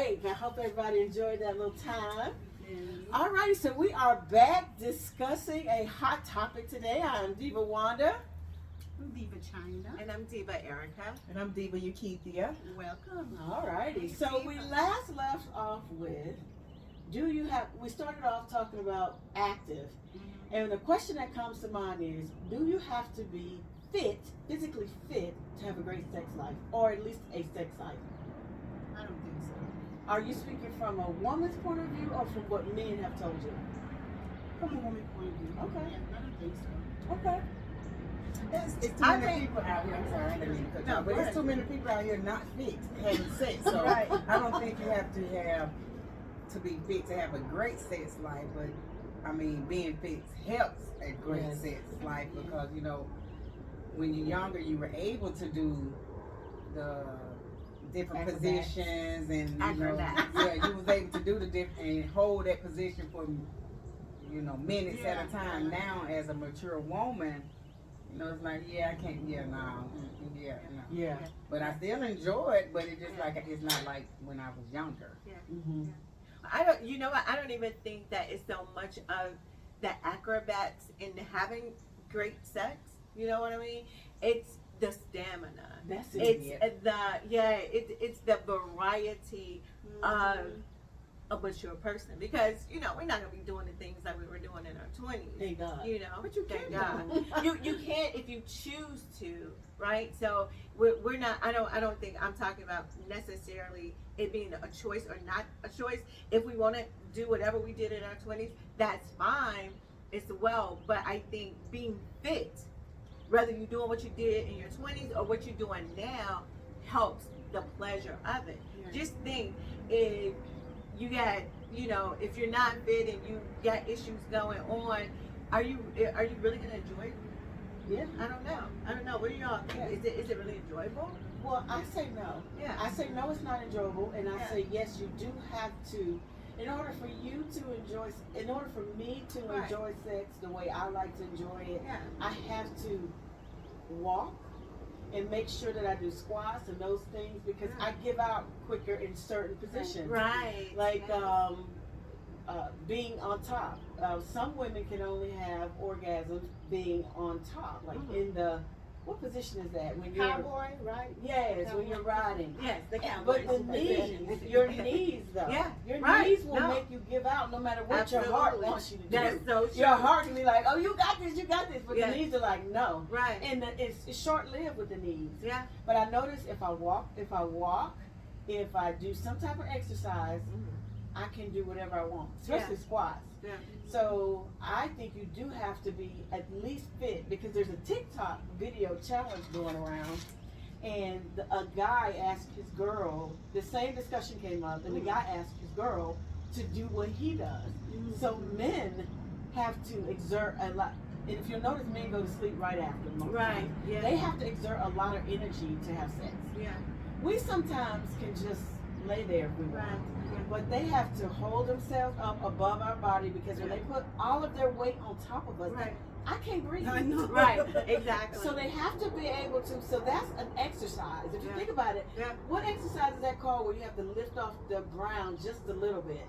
break. I hope everybody enjoyed that little time. All righty, so we are back discussing a hot topic today. I'm Diva Wanda. I'm Diva China. And I'm Diva Erica. And I'm Diva Ukithia. Welcome. All righty, so we last left off with, we started off talking about active. And the question that comes to mind is, do you have to be fit, physically fit, to have a great sex life, or at least a sex life? I don't think so. Are you speaking from a woman's point of view or from what men have told you? From a woman's point of view. Okay. Yeah, I don't think so. Okay. It's too many people out here. I'm sorry, I didn't mean to cut you off, but there's too many people out here not fit having sex. So Right. I don't think you have to be fit to have a great sex life. But I mean, being fit helps a great Yes. sex life because when you're younger, you were able to do the different Acrobatics. positions and Acrobatics. you was able to do the different and hold that position for minutes at a time. Now, as a mature woman, it's like, I can't, no. Yeah. But I still enjoy it, but it's just like, it's not like when I was younger. Mm-hmm. I don't. You know what? I don't even think that it's so much of the acrobats in having great sex. You know what I mean? It's the stamina. That's it. It's the variety of a mature person because we're not gonna be doing the things that we were doing in our 20s. Thank God. But you Thank can. God. you can if you choose to, right? So we're not. I don't think I'm talking about necessarily it being a choice or not a choice. If we want to do whatever we did in our 20s, that's fine as well. But I think being fit, whether you're doing what you did in your 20s or what you're doing now, helps the pleasure of it. Yeah. Just think if you got, if you're not fit and you got issues going on, are you really gonna enjoy it? Yeah. I don't know. What do y'all think? Is it really enjoyable? Well, I say no. Yeah. I say no, it's not enjoyable, and I Yeah. say yes, you do have to. In order for me to Right. enjoy sex the way I like to enjoy it, Yeah. I have to walk and make sure that I do squats and those things because Yeah. I give out quicker in certain positions. Right. Like yeah. being on top. Some women can only have orgasms being on top, like in the what position is that when you're Cowboy, right? Yes, Cowboy. when you're riding. Yes, the cowboys. But the knees, your knees though. Yeah, Your right. knees will No. make you give out no matter what your heart Absolutely. wants you to do. That's so true. Your heart can be like, oh, you got this, but Yeah. the knees are like, no. Right. And it's short-lived with the knees. Yeah. But I notice if I walk, if I do some type of exercise, I can do whatever I want, especially squats. Yeah. So I think you do have to be at least fit because there's a TikTok video challenge going around, and a guy asked his girl, the same discussion came up, and the guy asked his girl to do what he does. So men have to exert a lot. And if you'll notice, men go to sleep right after. Most Right. times. Yeah. They have to exert a lot of energy to have sex. Yeah. We sometimes can just lay there if we want. Right. But they have to hold themselves up above our body because when they put all of their weight on top of us, Right. I can't breathe. I know. Right. Exactly. So they have to be able to, so that's an exercise. If you Yeah. think about it, Yeah. what exercise is that called where you have to lift off the ground just a little bit?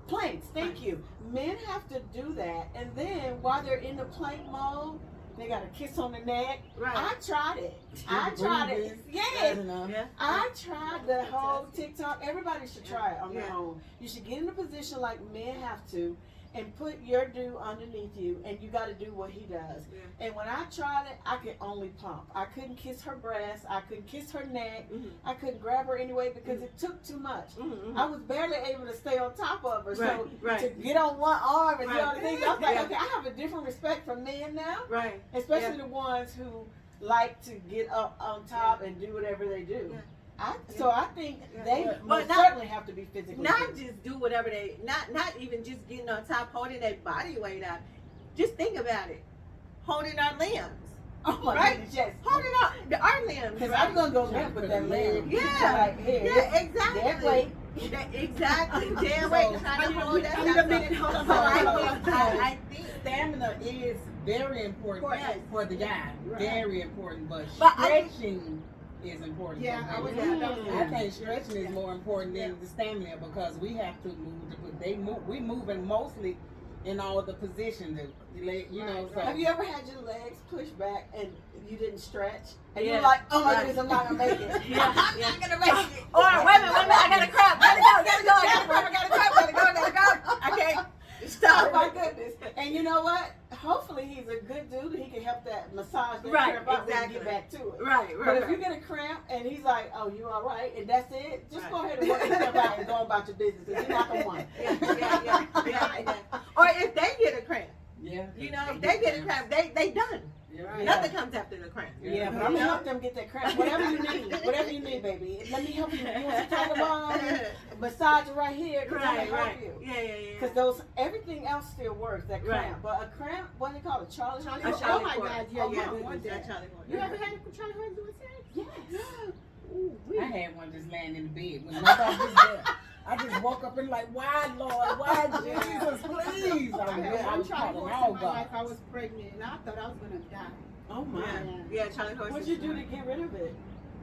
Planks, thank you. Men have to do that, and then while they're in the plank mode, they got a kiss on the neck. Right. I tried it. Yes. Yeah. I tried the whole TikTok. Everybody should try it on their Yeah. own. You should get in a position like men have to and put your dude underneath you, and you got to do what he does. Yeah. And when I tried it, I could only pump. I couldn't kiss her breast. I couldn't kiss her neck. I couldn't grab her anyway because it took too much. I was barely able to stay on top of her. So Right. to get on one arm and do Right. all the things, I was like, Yeah. okay, I have a different respect for men now, Right. especially the ones who like to get up on top and do whatever they do. Yeah. So I think they But most not- certainly have to be physically Not fit. just do whatever they, not even just getting on top, holding their body weight up. Just think about it. Holding our limbs. Oh my Right? goodness, yes. Holding our limbs. Because right? I'm gonna go left with that leg. Yeah. Like here. Yeah, exactly. That way. Yeah, exactly. Damn way trying to hold that. I need a minute. Hold on. So I think Stamina is very important Yes. for the guy. Right. Very important, but But I- stretching is important. Yeah, for I was women. gonna- I think stretching is more important than the stamina because we have to move. We moving mostly in all the positions. You know, so Have you ever had your legs pushed back and you didn't stretch? And Yeah. you're like, oh my Right. goodness, I'm not gonna make it. Yeah, I'm yeah. not gonna make it. Or wait a minute, I got a crap, gotta go, I gotta go. I can't Oh stop. my goodness. And you know what? Hopefully he's a good dude. He can help that massage that Right, cramp out exactly. and get back to it. Right, But right. if you get a cramp and he's like, oh, you all right? And that's it, just go Right. ahead and work yourself out and go about your business. You're not the one. Yeah. Or if they get a cramp, yeah, you know, if they get a cramp, they done. Yeah. Nothing comes after the cramp. Yeah, but I'm gonna help them get that cramp. Whatever you need, baby. Let me help you. You want to talk about massage it right here, because I'm Right, gonna help right. you. Yeah. Because everything else still works. That cramp, Right. but a cramp, what do they call it? Charlie. Charlie A horse. Charlie Oh my horse. God, yeah, Oh, you yeah. don't want that. Charlie horse. You ever had a Charlie horse doing sex? Yes. Ooh, I had one just laying in the bed. When nobody was there. I just woke up and like, why, Lord? Why, Jesus, please? I had I one was Charlie calling horse all in my God. life. I was pregnant and I thought I was gonna die. Oh my. Yeah, Charlie horse. What'd is you do to fun. get rid of it?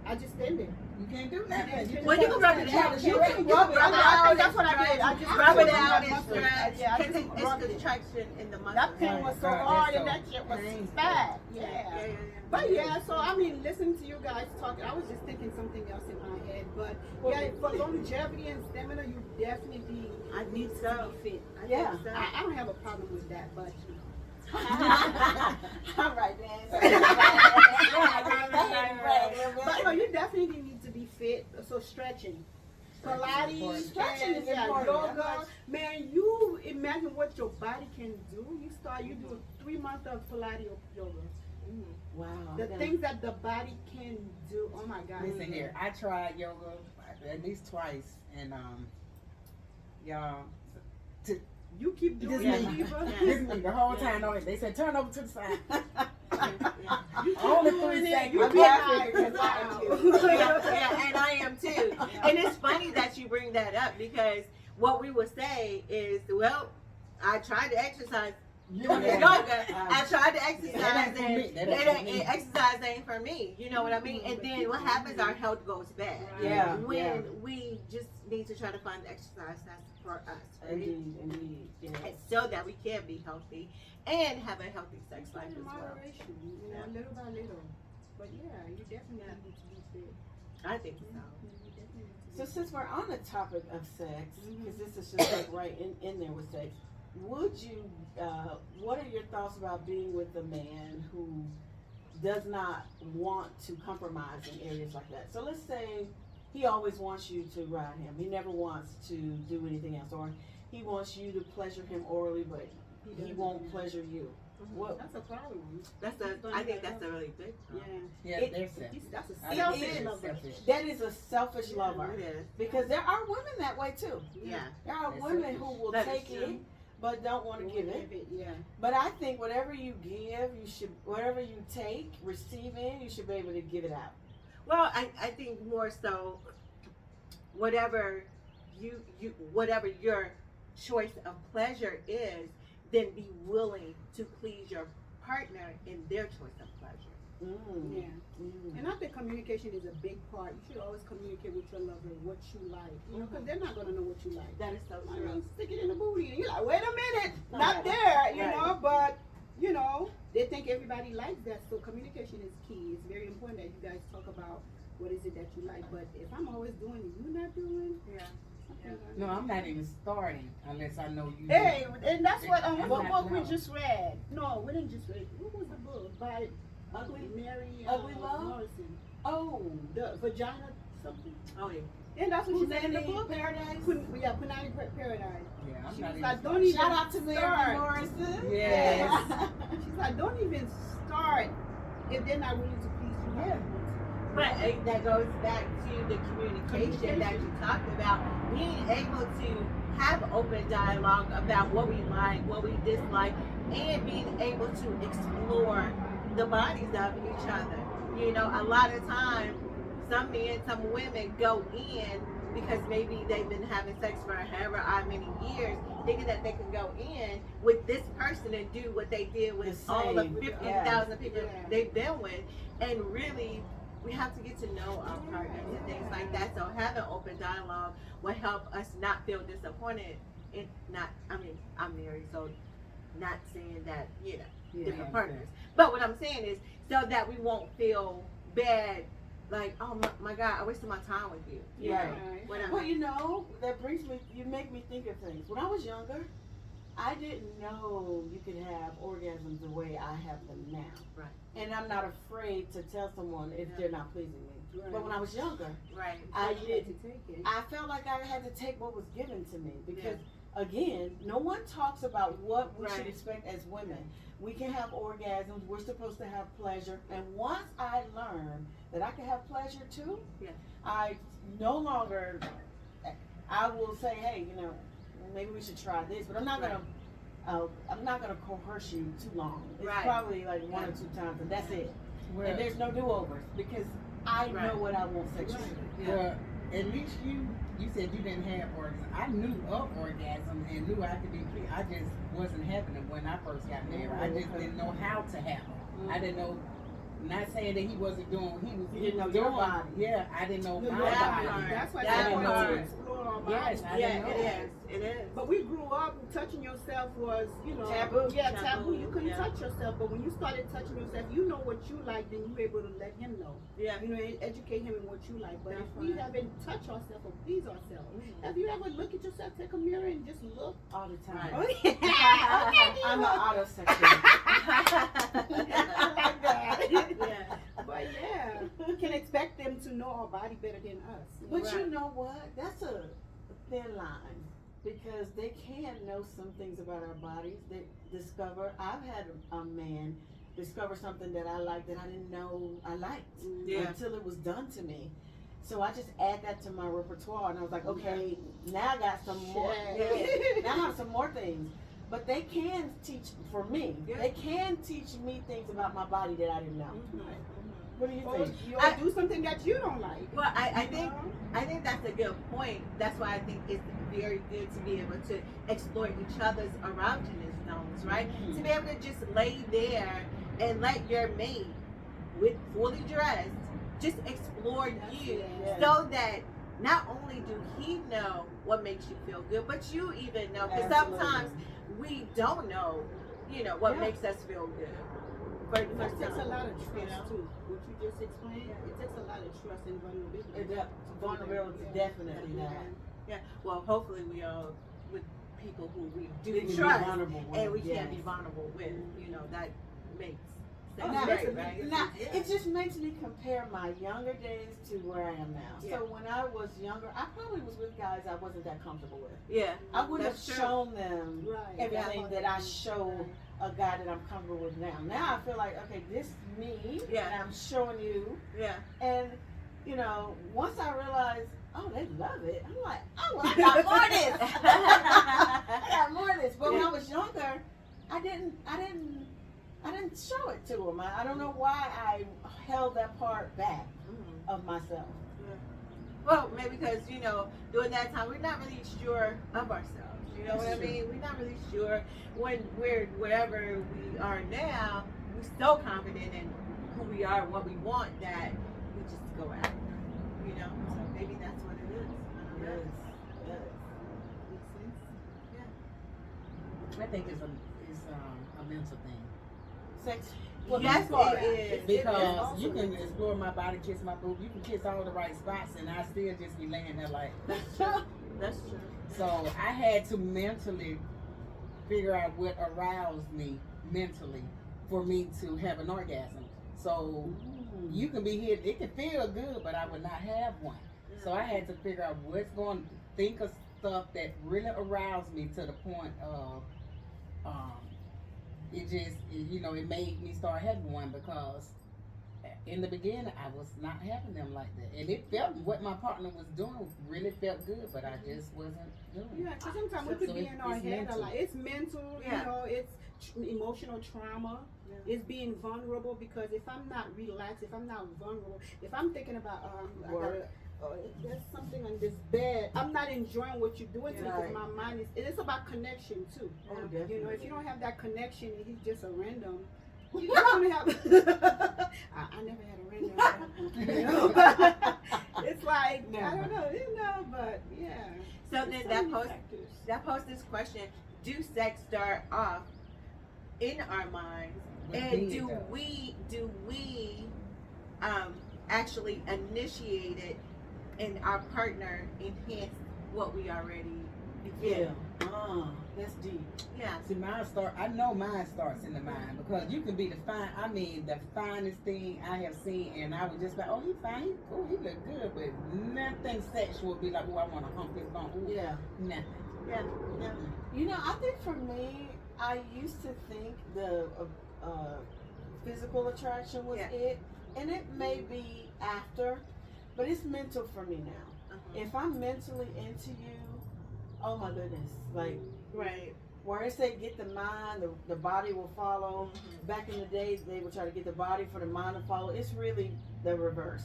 I just stand there. You can't do nothing. Well, you can rub it out. You can rub it rub it out. out. That's what I did. I just Rub it put out my and muscles. stretch. Yeah, I Because just rubbed it's it. contraction in the muscle. That pain was so God, hard that's and that so shit was painful. bad. Yeah. Yeah. But yeah, so I mean, listening to you guys talking, I was just thinking something else in my head. But yeah, for longevity and stamina, you definitely I think need so. to be fit. Yeah. So. I don't have a problem with that, but you know. All right, man. But no, you definitely need to be fit. So stretching, Pilates, Stretching is yeah, important. yoga. Man, you imagine what your body can do. You do 3 months of Pilates or yoga. Wow. The things that the body can do. Oh my God. Listen here, I tried yoga at least twice, and y'all, You keep doing Yeah. it, Diva. this me the whole time on it. They said turn over to the side. You Only keep 3 doing it. seconds. You I'm keep happy like, because I am wow. too. Yeah, and I am too. And it's funny that you bring that up because what we would say is, well, I tried to exercise doing Yeah. yoga. I tried to exercise That ain't for and me. That ain't for me. exercise ain't for me. You know what I mean? And then what happens? Our health goes bad. Yeah, When yeah. we just need to try to find exercise that's for us, right? Indeed. Yeah. And so that we can be healthy and have a healthy sex life In as well. moderation, you know, little by little. But yeah, you definitely need to be fit. I think so. You definitely need to So be since we're on the topic of sex, because this is just like right in there with sex, would you? What are your thoughts about being with a man who does not want to compromise in areas like that? So let's say he always wants you to ride him. He never wants to do anything else, or he wants you to pleasure him orally, but he doesn't, won't yeah. pleasure you. What? That's a problem. I think that's a really big Yeah. problem. Yeah, It- they're set. That's a I selfish think lover. they're selfish. That is a selfish Yeah, lover. It is. Because there are women that way too. Yeah. There are That's women selfish. who will That is take true. it but don't want to give it. Yeah. But I think whatever you give, you should, whatever you take, receive in, you should be able to give it out. Well, I think more so, whatever whatever your choice of pleasure is, then be willing to please your partner in their choice of pleasure. Yeah. And I think communication is a big part. You should always communicate with your lover what you like. You know, because they're not gonna know what you like. That is so I true. mean, stick it in the booty, and you're like, wait a minute, not there, you Right. know. But you know, they think everybody likes that. So communication is key. It's very important that you guys talk about what is it that you like. But if I'm always doing and you're not doing, Yeah. No, I'm not even starting unless I know you. Hey, and that's what I'm what not book we wrong. just read. No, we didn't just read. What was the book by Mary Ugly Love? Morrison? Oh, The vagina something. Oh yeah. And that's what she said in the Punani book. Paradise. Yeah, Punani Paradise. Yeah, I'm She not was even like, don't starting. even Shout out to Mary start. Morrison. Yes. She's like, don't even start if they're not willing to please you. Yeah. But that goes back to the communication that you talked about, being able to have open dialogue about what we like, what we dislike, and being able to explore the bodies of each other. You know, a lot of times, some men, some women go in because maybe they've been having sex for however many years, thinking that they can go in with this person and do what they did with The all the same, 50,000 people Yeah. they've been with, and really we have to get to know our partners and things like that. So having open dialogue will help us not feel disappointed. I'm married, so not saying that, different partners. But what I'm saying is so that we won't feel bad, like, oh my God, I wasted my time with you. Yeah. Whatever. Well, that brings me, you make me think of things. When I was younger, I didn't know you could have orgasms the way I have them now. Right. And I'm not afraid to tell someone if they're not pleasing me. Right. But when I was younger, Right. I You had didn't. to take it. I felt like I had to take what was given to me because, again, no one talks about what we should expect as women. We can have orgasms. We're supposed to have pleasure. And once I learned that I can have pleasure too, I no longer. I will say, hey, maybe we should try this, but I'm not gonna. I'm not gonna coerce you too long. It's probably like one or two times, and that's it. Well, And there's no do-overs because I know what I want sexually. well, at least you said you didn't have orgasm. I knew of orgasm and knew I could be free. I just wasn't having them when I first got married. I just didn't know how to have them. I didn't know. Not saying that he wasn't doing what You didn't know your body. Yeah, I didn't know my that body. part. That's why That I wanted part. to explore our bodies. Yes, I didn't know. It is. But we grew up touching yourself was, Taboo. Yeah, taboo. You couldn't Yeah. touch yourself. But when you started touching yourself, you know what you like, then you're able to let him know. Yeah. Educate him in what you like. But That's if we right. haven't touched ourselves or pleased ourselves, have you ever look at yourself, take a mirror and just look? All the time. Right. Oh, yeah. I'm an autosexual. I like that. Yeah. But yeah, we can expect them to know our body better than us. But Right. you know what? That's a thin line because they can know some things about our bodies. They discover. I've had a man discover something that I liked that I didn't know I liked until it was done to me. So I just add that to my repertoire, and I was like, okay, now I got some more. Now I have some more things. But they can teach for me. Yeah. They can teach me things about my body that I didn't know. What do you Or think? you'll do something that you don't like. Well, I think that's a good point. That's why I think it's very good to be able to explore each other's erogenous zones, right? To be able to just lay there and let your mate, with fully dressed, just explore you, so that not only do he know what makes you feel good, but you even know. Because sometimes we don't know, what makes us feel good. But It takes a lot of trust too. What you just explained, it takes a lot of trust and vulnerability. Vulnerability, definitely that. Yeah. Well, hopefully we are with people who we do We can be trust, vulnerable with, and we yes. can be vulnerable with. That makes sense, Now, right? Right? now, it just makes me compare my younger days to where I am now. Yeah. So when I was younger, I probably was with guys I wasn't that comfortable with. Yeah. I wouldn't That's have true. shown them Right. everything that I show a guy that I'm comfortable with now. Now I feel like, okay, this is me, and I'm showing you. Yeah. And, once I realized, oh, they love it, I'm like, oh, I got more of this. I got more of this. But when I was younger, I didn't show it to them. I don't know why I held that part back of myself. Well, maybe because, during that time, we're not really sure of ourselves. You know what I mean? We're not really sure when we're wherever we are now. We're so confident in who we are, what we want, that we just go after. So maybe that's what it is. I don't know. I think it's a mental thing. Sex. Yes, it is. Because you can explore my body, kiss my boob, you can kiss all the right spots, and I still just be laying there like. That's true. So I had to mentally figure out what aroused me mentally for me to have an orgasm. So you can be here, it can feel good, but I would not have one. So I had to figure out what's going to think of stuff that really aroused me to the point of it made me start having one, because in the beginning I was not having them like that, and it felt what my partner was doing really felt good, but I just wasn't doing it. Yeah, because sometimes we could be in our head a lot. It's mental, it's emotional trauma. Yeah. It's being vulnerable, because if I'm not relaxed, if I'm not vulnerable, if I'm thinking about there's something on this bed, I'm not enjoying what you're doing to me, because my mind it's about connection too. Oh, If you don't have that connection and he's just a random, you're gonna have. I never had a ring. You know? It's like I don't know, but yeah. So There's then so that many post factors. that posts this question: do sex start off in our minds, With and being do though. we actually initiate it, and our partner enhance what we already Yeah. That's deep. yeah. See, I know mine starts in the mind because you can be the finest thing I have seen, and I would just like, oh, he fine, he cool, he look good, but nothing sexual would be like, oh, I want to hump his bone. Ooh, Yeah. nothing. Yeah. You know, I think for me, I used to think the physical attraction was Yeah. it, and it may be after, but it's mental for me now. If I'm mentally into you, oh my goodness, like Right. where it say get the mind, the body will follow. Back in the day, they would try to get the body for the mind to follow. It's really the reverse.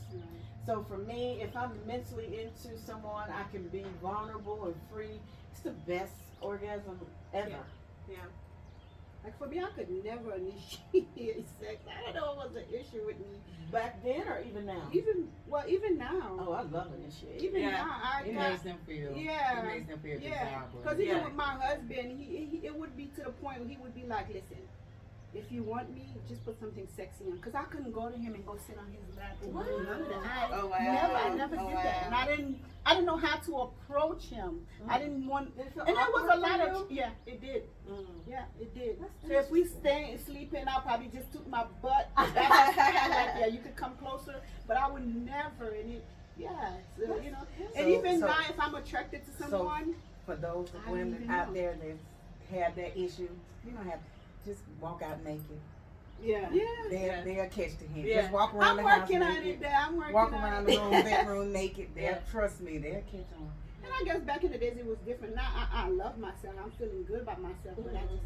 So for me, if I'm mentally into someone, I can be vulnerable and free. It's the best orgasm ever. Yeah. Like for me, I could never initiate sex. I don't know what was the issue with me. Back then or even now? Even now. Oh, I love initiating. Even Yeah. now, It makes them feel. Yeah. It makes them feel Yeah, desirable. because even Yeah. with my husband, it would be to the point where he would be like, listen, if you want me, just put something sexy on. Because I couldn't go to him and go sit on his lap and do none of that. Oh, wow. I never Oh, did that. wow. And I didn't know how to approach him. I didn't want, Did it feel and there was awkward a lot for of, yeah, it did. Mm. Yeah, it did. That's So if we interesting. stay and sleeping, I'll probably just took my butt. Like, yeah, you could come closer, but I would never. And it, yeah, so, you know. And even so- now, if I'm attracted to someone, For those I don't women even out know. there that have that issue, you don't have to just walk out naked. yeah. They'll catch the hint. Yeah. Just walk around I'm the house working on naked. it. There, I'm working Walk on around it. the room, bedroom naked. Yeah. Trust me, they'll catch on. And I guess back in the days it was different. Now I love myself. I'm feeling good about myself, but I just,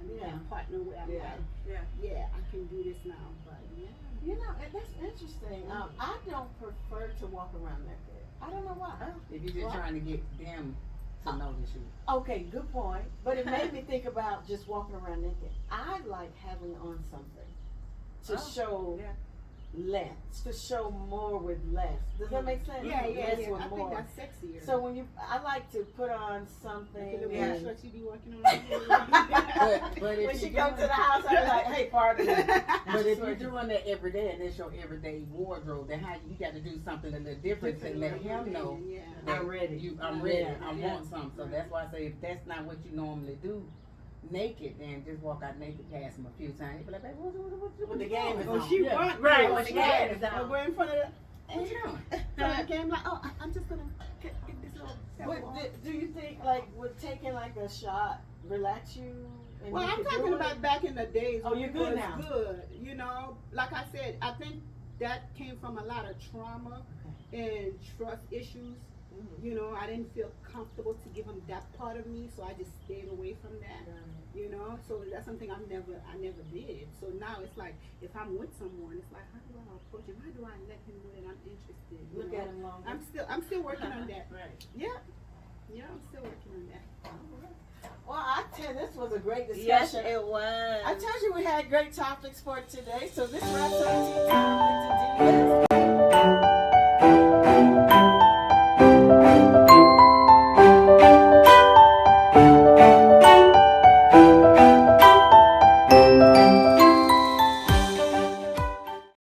I need Yeah. a partner where I'm Yeah. like, yeah, I can do this now. But yeah. You know, and that's interesting. I don't prefer to walk around naked. I don't know why. If you're just What? trying to get them to notice you. Okay, good point. But it made me think about just walking around naked. I like having on something to show yeah. less, to show more with less. Does that make sense? Yeah. Less with I think more. that's sexier. So when I like to put on something. Like the Yeah. little shorts you be working on. But if When she you're comes to doing- the house, I'm like, hey, pardon me. But if you're doing that every day and it's your everyday wardrobe, then how you got to do something a little different to let him know Yeah. that I'm ready. I'm ready. Yeah. I Yeah. want something. So that's why I say if that's not what you normally do, naked, then just walk out naked past him a few times. He'll be like, babe, what The you game doing? is Oh, on. she Yeah. want Right, me. when the game is Or on. go in front of the. What you doing? So the game like, oh, I'm just gonna get this little. Do you think like would taking like a shot relax you? And Well, you I'm could talking do about it? back in the days. Oh, when you're it good was now. Good, you know. Like I said, I think that came from a lot of trauma and trust issues. You know, I didn't feel comfortable to give him that part of me, so I just stayed away from that. You know, so that's something I never did. So now it's like if I'm with someone, it's like how do I approach him? How do I let him know that I'm interested? You Look know? at him longer. I'm still working on that. Right. Yeah, I'm still working on that. Well, I tell you, this was a great Yes, discussion. it was. I told you we had great topics for today. So this wraps up Tea Time with the